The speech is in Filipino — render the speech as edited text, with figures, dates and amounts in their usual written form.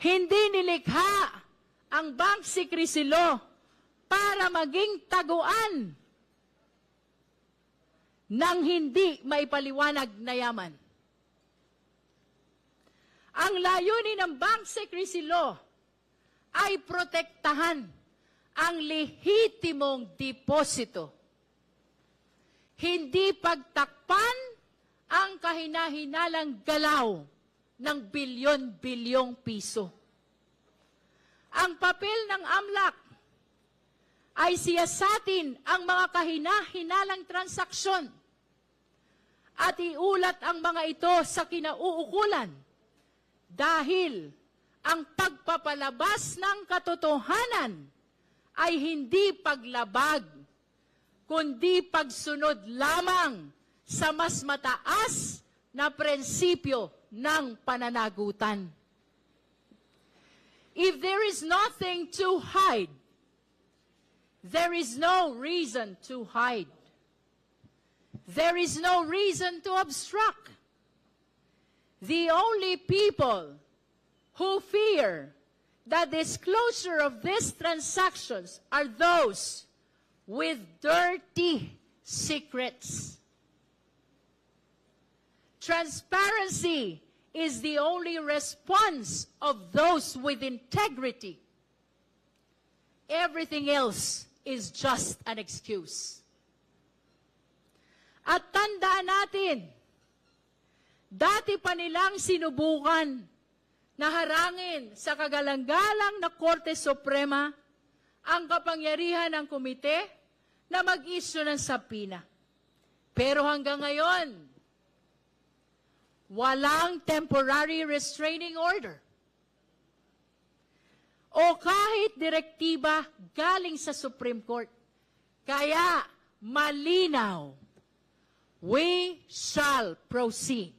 Hindi nilikha ang Bank Secrecy Law para maging taguan ng hindi maipaliwanag na yaman. Ang layunin ng Bank Secrecy Law ay protektahan ang lehitimong deposito. Hindi pagtakpan ang kahinahinalang galaw ng bilyon-bilyong piso. Ang papel ng AMLAC ay siyasatin ang mga kahinahinalang transaksyon at iulat ang mga ito sa kinauukulan dahil ang pagpapalabas ng katotohanan ay hindi paglabag, kundi pagsunod lamang sa mas mataas na prinsipyo ng pananagutan. If there is nothing to hide, there is no reason to hide. There is no reason to obstruct. The only people who fear the disclosure of these transactions are those with dirty secrets. Transparency is the only response of those with integrity. Everything else is just an excuse. At tandaan natin, dati pa nilang sinubukan na harangin sa kagalang-galang na Korte Suprema ang kapangyarihan ng komite na mag-issue ng subpoena. Pero hanggang ngayon, walang temporary restraining order o kahit direktiba galing sa Supreme Court. Kaya malinaw, we shall proceed.